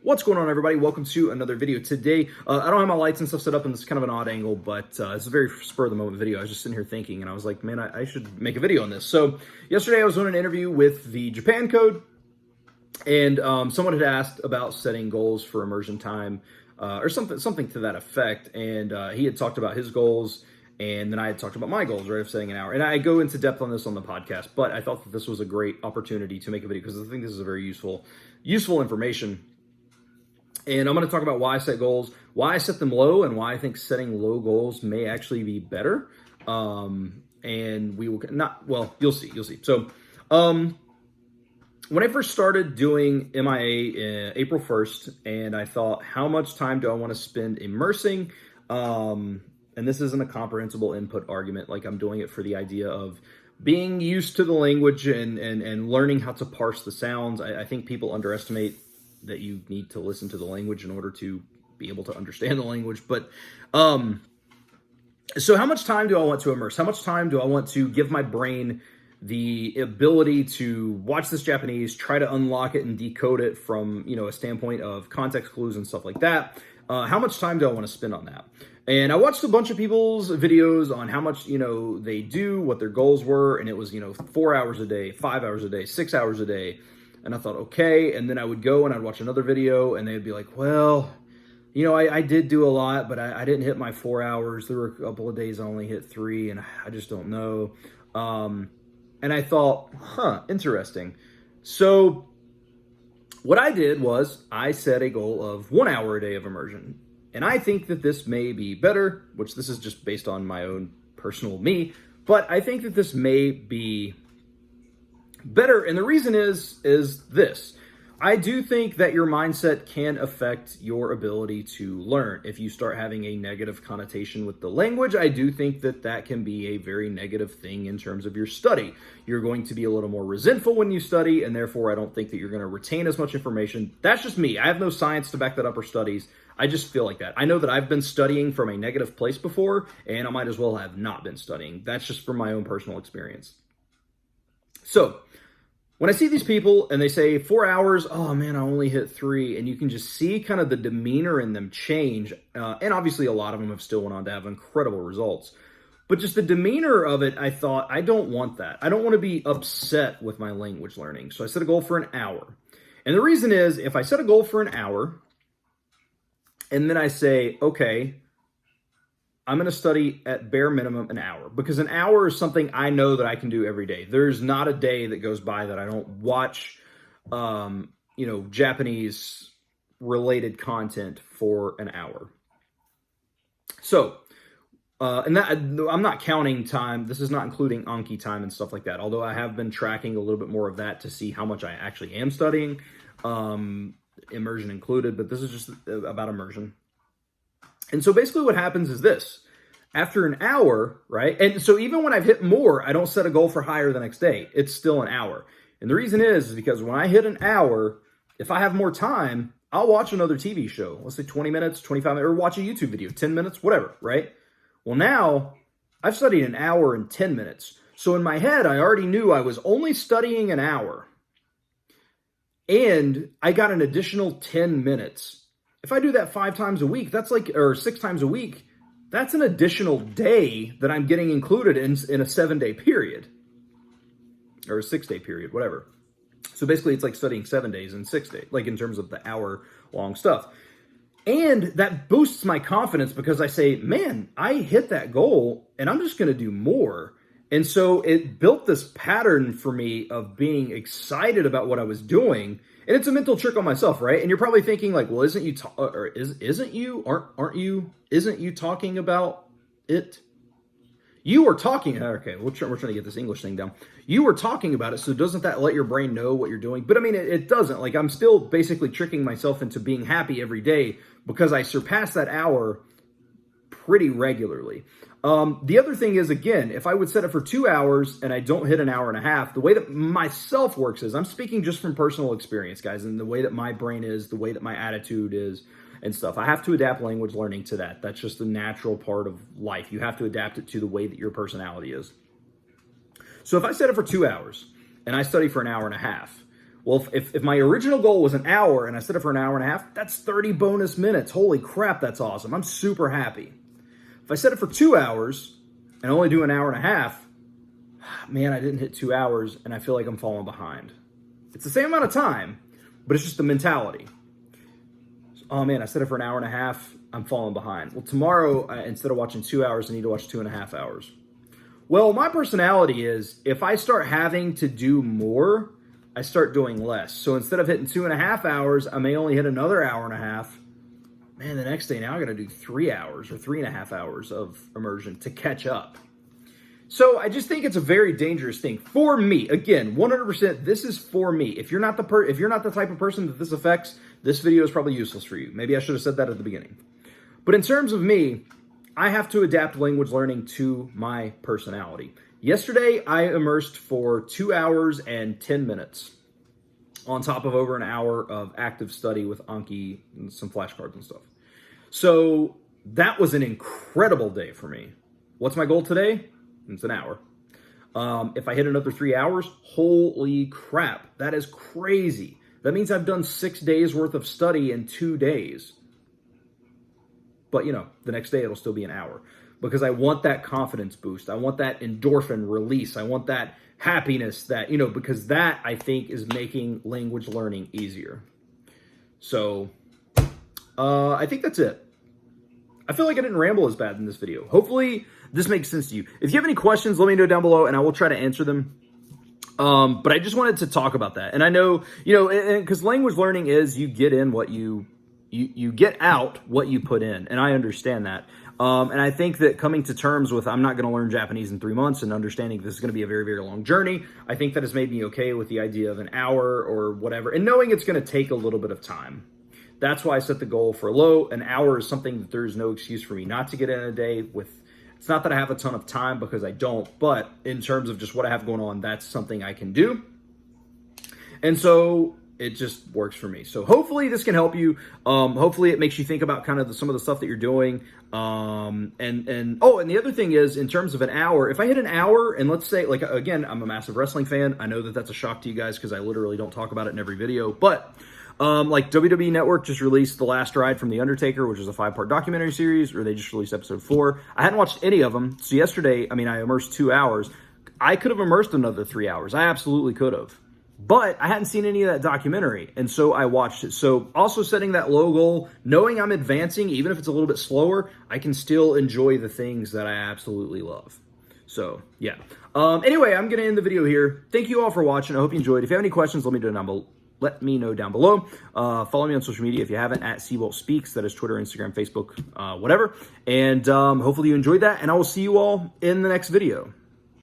What's going on, everybody? Welcome to another video. Today, I don't have my lights and stuff set up, and this is kind of an odd angle, but it's a very spur-of-the-moment video. I was just sitting here thinking, and I was like, man, I should make a video on this. So yesterday I was on an interview with the Japan Code, and someone had asked about setting goals for immersion time, or something to that effect, and he had talked about his goals, and then I had talked about my goals, right, of setting an hour. And I go into depth on this on the podcast, but I thought that this was a great opportunity to make a video because I think this is a very useful information. And I'm going to talk about why I set goals, why I set them low, and why I think setting low goals may actually be better. And we will not, well, you'll see. So, when I first started doing MIA April 1st, and I thought, how much time do I want to spend immersing? And this isn't a comprehensible input argument. Like, I'm doing it for the idea of being used to the language and learning how to parse the sounds. I think people underestimate that you need to listen to the language in order to be able to understand the language. But, so how much time do I want to immerse? How much time do I want to give my brain the ability to watch this Japanese, try to unlock it and decode it from, a standpoint of context clues and stuff like that? How much time do I want to spend on that? And I watched a bunch of people's videos on how much, they do, what their goals were. And it was, 4 hours a day, 5 hours a day, 6 hours a day. And I thought, okay. And then I would go and I'd watch another video and they'd be like, well, I did do a lot, but I didn't hit my 4 hours. There were a couple of days I only hit 3 and I just don't know. And I thought, interesting. So what I did was I set a goal of 1 hour a day of immersion. And I think that this may be better, which this is just based on my own personal me, but I think that this may be better. And the reason is this. I do think that your mindset can affect your ability to learn. If you start having a negative connotation with the language, I do think that can be a very negative thing in terms of your study. You're going to be a little more resentful when you study, and therefore I don't think that you're going to retain as much information. That's just me. I have no science to back that up or studies. I just feel like that. I know that I've been studying from a negative place before, and I might as well have not been studying. That's just from my own personal experience. So when I see these people and they say 4 hours, oh man, I only hit 3, and you can just see kind of the demeanor in them change. And obviously a lot of them have still went on to have incredible results. But just the demeanor of it, I thought, I don't want that. I don't want to be upset with my language learning. So I set a goal for an hour. And the reason is, if I set a goal for an hour, and then I say, okay, I'm going to study at bare minimum an hour, because an hour is something I know that I can do every day. There's not a day that goes by that I don't watch, Japanese related content for an hour. So, and that I'm not counting time. This is not including Anki time and stuff like that. Although I have been tracking a little bit more of that to see how much I actually am studying, immersion included, but this is just about immersion. And so basically what happens is this. After an hour, right? And so even when I've hit more, I don't set a goal for higher the next day. It's still an hour. And the reason is because when I hit an hour, if I have more time, I'll watch another TV show. Let's say 20 minutes, 25 minutes, or watch a YouTube video, 10 minutes, whatever, right? Well, now I've studied an hour and 10 minutes. So in my head, I already knew I was only studying an hour. And I got an additional 10 minutes. If I do that 5 times a week, or 6 times a week, that's an additional day that I'm getting included in a 7-day period. Or a 6-day period, whatever. So basically it's like studying 7 days in 6 days, like in terms of the hour-long stuff. And that boosts my confidence because I say, man, I hit that goal and I'm just going to do more. And so it built this pattern for me of being excited about what I was doing. And it's a mental trick on myself, right? And you're probably thinking like, well, isn't you talking about it? You are talking, okay, we're trying to get this English thing down. You are talking about it, so doesn't that let your brain know what you're doing? But I mean, it doesn't. Like, I'm still basically tricking myself into being happy every day because I surpass that hour pretty regularly. The other thing is, again, if I would set it for 2 hours and I don't hit an hour and a half, the way that myself works is, I'm speaking just from personal experience, guys, and the way that my brain is, the way that my attitude is and stuff. I have to adapt language learning to that. That's just the natural part of life. You have to adapt it to the way that your personality is. So if I set it for 2 hours and I study for an hour and a half, Well, if my original goal was an hour and I set it for an hour and a half, that's 30 bonus minutes. Holy crap, that's awesome. I'm super happy. If I set it for 2 hours and only do an hour and a half, man, I didn't hit 2 hours and I feel like I'm falling behind. It's the same amount of time, but it's just the mentality. Oh man, I set it for an hour and a half, I'm falling behind. Well, tomorrow, instead of watching 2 hours, I need to watch 2.5 hours. Well, my personality is if I start having to do more, I start doing less. So instead of hitting 2.5 hours, I may only hit another hour and a half. Man, the next day now I got to do 3 hours or 3.5 hours of immersion to catch up. So I just think it's a very dangerous thing for me. Again, 100%. This is for me. If you're not the type of person that this affects, this video is probably useless for you. Maybe I should have said that at the beginning. But in terms of me, I have to adapt language learning to my personality. Yesterday, I immersed for 2 hours and 10 minutes on top of over an hour of active study with Anki and some flashcards and stuff. So that was an incredible day for me. What's my goal today? It's an hour. If I hit another 3 hours, holy crap, that is crazy. That means I've done 6 days worth of study in 2 days. But, the next day it'll still be an hour because I want that confidence boost. I want that endorphin release. I want that happiness that, because that I think is making language learning easier. So I think that's it. I feel like I didn't ramble as bad in this video. Hopefully this makes sense to you. If you have any questions, let me know down below and I will try to answer them. But I just wanted to talk about that. And I know, because language learning is you get in what you get out what you put in. And I understand that. And I think that coming to terms with I'm not going to learn Japanese in 3 months and understanding this is going to be a very, very long journey, I think that has made me okay with the idea of an hour or whatever. And knowing it's going to take a little bit of time. That's why I set the goal for low. An hour is something that there's no excuse for me not to get in a day with. It's not that I have a ton of time because I don't, but in terms of just what I have going on, that's something I can do. And so it just works for me. So hopefully this can help you. Hopefully it makes you think about kind of some of the stuff that you're doing. And the other thing is in terms of an hour, if I hit an hour and let's say like, again, I'm a massive wrestling fan. I know that that's a shock to you guys because I literally don't talk about it in every video, but like WWE Network just released The Last Ride from The Undertaker, which is a 5-part documentary series, or they just released episode 4. I hadn't watched any of them. So yesterday, I immersed 2 hours. I could have immersed another 3 hours. I absolutely could have. But I hadn't seen any of that documentary, and so I watched it. So also setting that low goal, knowing I'm advancing, even if it's a little bit slower, I can still enjoy the things that I absolutely love. So, yeah. Anyway, I'm going to end the video here. Thank you all for watching. I hope you enjoyed. If you have any questions, let me know down below. Follow me on social media if you haven't, at Seabolt Speaks. That is Twitter, Instagram, Facebook, whatever. And hopefully you enjoyed that, and I will see you all in the next video.